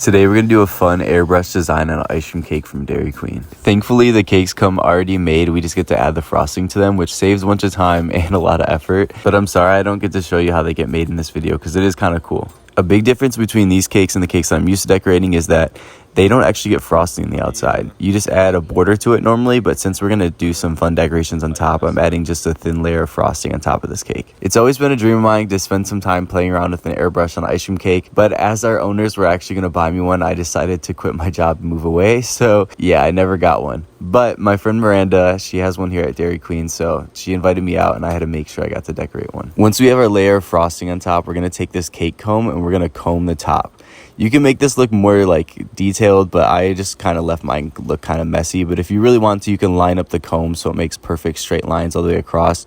Today we're going to do a fun airbrush design on an ice cream cake from Dairy Queen. Thankfully the cakes come already made, we just get to add the frosting to them, which saves a bunch of time and a lot of effort. But I'm sorry I don't get to show you how they get made in this video because it is kind of cool. A big difference between these cakes and the cakes that I'm used to decorating is that they don't actually get frosting on the outside. You just add a border to it normally, but since we're going to do some fun decorations on top, I'm adding just a thin layer of frosting on top of this cake. It's always been a dream of mine to spend some time playing around with an airbrush on an ice cream cake, but as our owners were actually going to buy me one, I decided to quit my job and move away, so yeah, I never got one. But my friend Miranda, she has one here at Dairy Queen, so she invited me out and I had to make sure I got to decorate one. Once we have our layer of frosting on top, we're going to take this cake comb and we're going to comb the top. You can make this look more like detailed, but I just kind of left mine look kind of messy. But if you really want to, you can line up the comb so it makes perfect straight lines all the way across.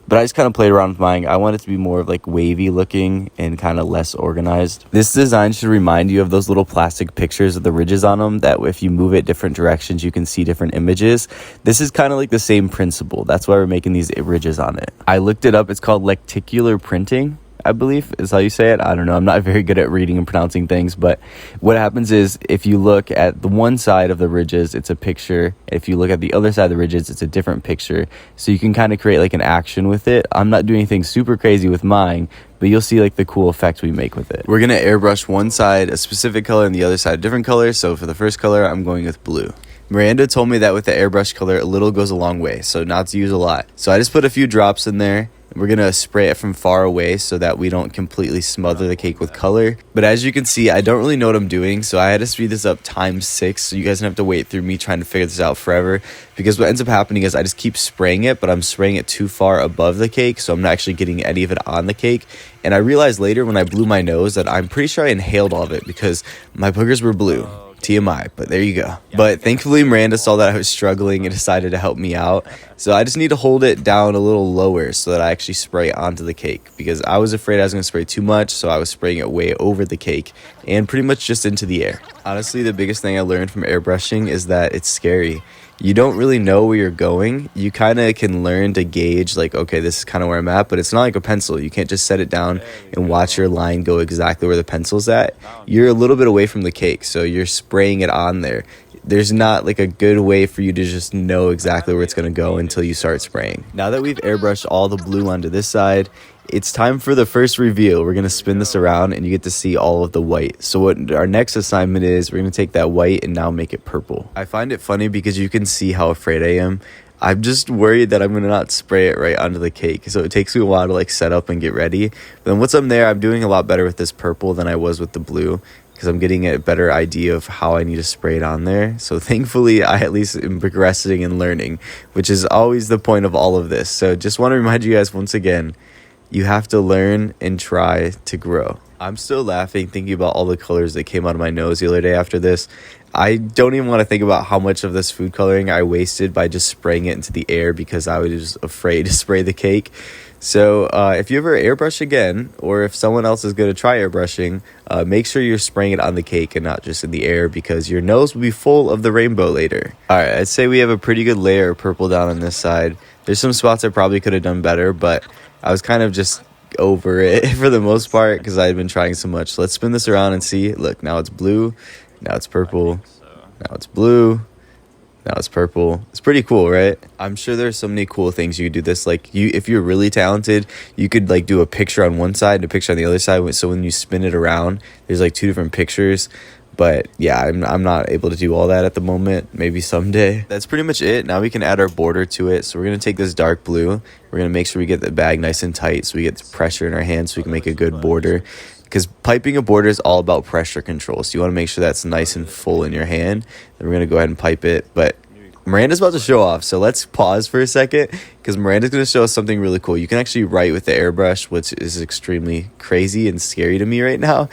But I just kind of played around with mine. I want it to be more of like wavy looking and kind of less organized. This design should remind you of those little plastic pictures with the ridges on them that if you move it different directions, you can see different images. This is kind of like the same principle. That's why we're making these ridges on it. I looked it up. It's called lenticular printing, I believe is how you say it. I don't know. I'm not very good at reading and pronouncing things, but what happens is if you look at the one side of the ridges, it's a picture. If you look at the other side of the ridges, it's a different picture. So you can kind of create like an action with it. I'm not doing anything super crazy with mine, but you'll see like the cool effect we make with it. We're going to airbrush one side a specific color and the other side a different color. So for the first color, I'm going with blue. Miranda told me that with the airbrush color, a little goes a long way, so not to use a lot. So I just put a few drops in there. We're going to spray it from far away so that we don't completely smother the cake with color. But as you can see, I don't really know what I'm doing, so I had to speed this up ×6 so you guys don't have to wait through me trying to figure this out forever. Because what ends up happening is I just keep spraying it, but I'm spraying it too far above the cake, so I'm not actually getting any of it on the cake. And I realized later when I blew my nose that I'm pretty sure I inhaled all of it because my boogers were blue. TMI, but there you go. But thankfully Miranda saw that I was struggling and decided to help me out. So I just need to hold it down a little lower so that I actually spray onto the cake because I was afraid I was going to spray too much, so I was spraying it way over the cake and pretty much just into the air. Honestly, the biggest thing I learned from airbrushing is that it's scary. You don't really know where you're going. You kind of can learn to gauge like, okay, this is kind of where I'm at, but it's not like a pencil. You can't just set it down and watch your line go exactly where the pencil's at. You're a little bit away from the cake, so you're spraying it on there. There's not like a good way for you to just know exactly where it's going to go until you start spraying. Now that we've airbrushed all the blue onto this side, it's time for the first reveal. We're going to spin this around and you get to see all of the white. So what our next assignment is, we're going to take that white and now make it purple. I find it funny because you can see how afraid I am. I'm just worried that I'm going to not spray it right onto the cake. So it takes me a while to like set up and get ready. But then once I'm there, I'm doing a lot better with this purple than I was with the blue, because I'm getting a better idea of how I need to spray it on there. So thankfully, I at least am progressing and learning, which is always the point of all of this. So just want to remind you guys once again, you have to learn and try to grow. I'm still laughing thinking about all the colors that came out of my nose the other day after this. I don't even want to think about how much of this food coloring I wasted by just spraying it into the air because I was afraid to spray the cake. So if you ever airbrush again, or if someone else is going to try airbrushing, make sure you're spraying it on the cake and not just in the air because your nose will be full of the rainbow later. Alright, I'd say we have a pretty good layer of purple down on this side. There's some spots I probably could have done better, but I was kind of just over it for the most part because I had been trying so much. So let's spin this around and see. Look, now it's blue, now it's purple, now it's blue, now it's purple. It's pretty cool, right? I'm sure there's so many cool things you could do this. Like if you're really talented, you could like do a picture on one side and a picture on the other side. So when you spin it around, there's like two different pictures. But yeah, I'm not able to do all that at the moment. Maybe someday. That's pretty much it. Now we can add our border to it. So we're going to take this dark blue. We're going to make sure we get the bag nice and tight so we get the pressure in our hands so we can make a good border. Because piping a border is all about pressure control. So you want to make sure that's nice and full in your hand. Then we're going to go ahead and pipe it. But Miranda's about to show off. So let's pause for a second because Miranda's going to show us something really cool. You can actually write with the airbrush, which is extremely crazy and scary to me right now.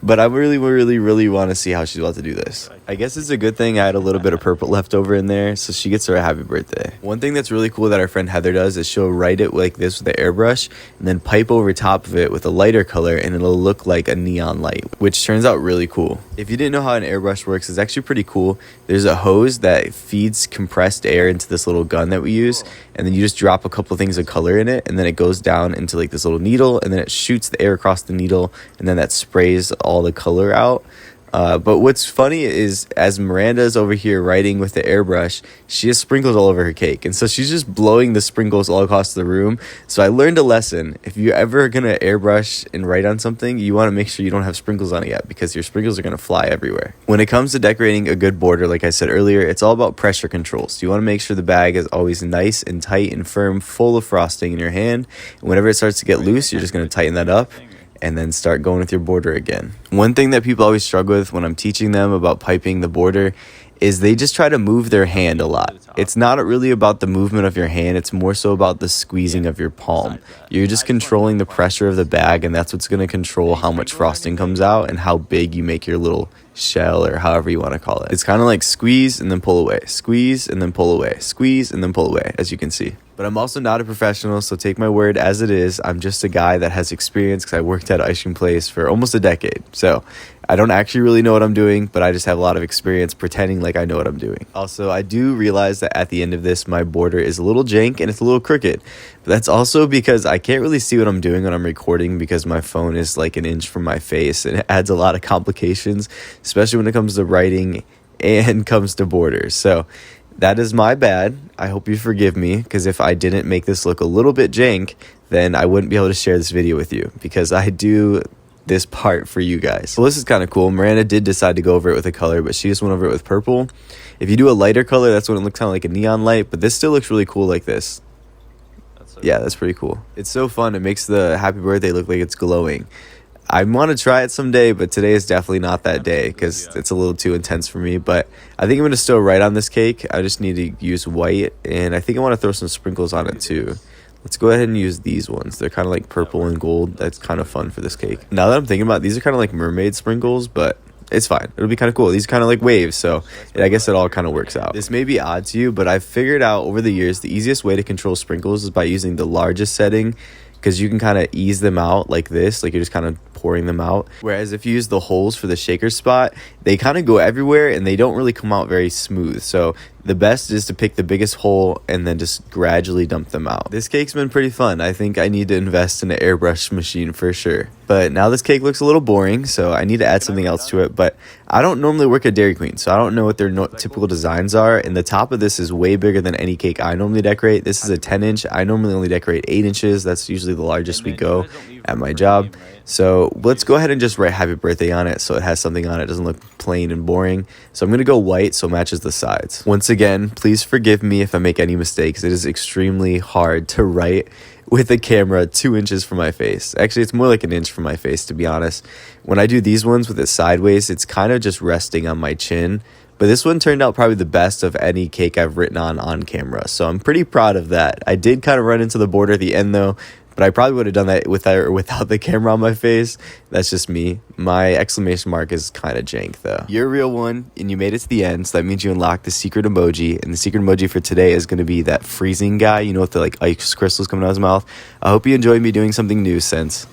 But I really want to see how she's about to do this. I guess it's a good thing I had a little bit of purple left over in there, so she gets her a happy birthday. One thing that's really cool that our friend Heather does is she'll write it like this with the airbrush and then pipe over top of it with a lighter color and it'll look like a neon light, which turns out really cool. If you didn't know how an airbrush works, it's actually pretty cool. There's a hose that feeds compressed air into this little gun that we use, and then you just drop a couple things of color in it and then it goes down into like this little needle and then it shoots the air across the needle and then that sprays all the color out. But what's funny is as Miranda's over here writing with the airbrush, she has sprinkles all over her cake. And so she's just blowing the sprinkles all across the room. So I learned a lesson. If you're ever going to airbrush and write on something, you want to make sure you don't have sprinkles on it yet, because your sprinkles are going to fly everywhere. When it comes to decorating a good border, like I said earlier, it's all about pressure control. So you want to make sure the bag is always nice and tight and firm, full of frosting in your hand. And whenever it starts to get loose, you're just going to tighten that up and then start going with your border again. One thing that people always struggle with when I'm teaching them about piping the border is they just try to move their hand a lot. It's not really about the movement of your hand, it's more so about the squeezing of your palm. You're just controlling the pressure of the bag, and that's what's going to control how much frosting comes out and how big you make your little shell, or however you want to call it. It's kind of like squeeze and then pull away, squeeze and then pull away, squeeze and then pull away, as you can see. But I'm also not a professional, so take my word as it is. I'm just a guy that has experience because I worked at an ice cream place for almost a decade. So I don't actually really know what I'm doing, but I just have a lot of experience pretending like I know what I'm doing. Also, I do realize that at the end of this, my border is a little jank and it's a little crooked. But that's also because I can't really see what I'm doing when I'm recording, because my phone is like an inch from my face, and it adds a lot of complications, especially when it comes to writing and comes to borders. So that is my bad. I hope you forgive me, because if I didn't make this look a little bit jank, then I wouldn't be able to share this video with you, because I do this part for you guys. So this is kind of cool. Miranda did decide to go over it with a color, but she just went over it with purple. If you do a lighter color, that's when it looks kind of like a neon light, but this still looks really cool like this. Yeah, that's pretty cool. It's so fun. It makes the happy birthday look like it's glowing. I want to try it someday, but today is definitely not that day because it's a little too intense for me. But I think I'm going to still write on this cake. I just need to use white, and I think I want to throw some sprinkles on it too. Let's go ahead and use these ones. They're kind of like purple and gold. That's kind of fun for this cake. Now that I'm thinking about it, these are kind of like mermaid sprinkles, but it's fine. It'll be kind of cool. These are kind of like waves, so I guess it all kind of works out. This may be odd to you, but I've figured out over the years the easiest way to control sprinkles is by using the largest setting, because you can kind of ease them out like this, like you're just kind of pouring them out. Whereas if you use the holes for the shaker spot, they kind of go everywhere and they don't really come out very smooth. So the best is to pick the biggest hole and then just gradually dump them out. This cake's been pretty fun. I think I need to invest in an airbrush machine for sure. But now this cake looks a little boring, so I need to add something else to it. But I don't normally work at Dairy Queen, so I don't know what their typical designs are. And the top of this is way bigger than any cake I normally decorate. This is a 10-inch. I normally only decorate 8 inches. That's usually the largest we go at my job. So let's go ahead and just write happy birthday on it so it has something on it. It doesn't look plain and boring. So I'm going to go white so it matches the sides. Once again, please forgive me if I make any mistakes. It is extremely hard to write with a camera 2 inches from my face. Actually, it's more like an inch from my face, to be honest. When I do these ones with it sideways, it's kind of just resting on my chin. But this one turned out probably the best of any cake I've written on camera. So I'm pretty proud of that. I did kind of run into the border at the end though, but I probably would have done that with or without the camera on my face. That's just me. My exclamation mark is kind of jank though. You're a real one and you made it to the end, so that means you unlock the secret emoji. And the secret emoji for today is going to be that freezing guy, you know, with the like ice crystals coming out of his mouth. I hope you enjoyed me doing something new since.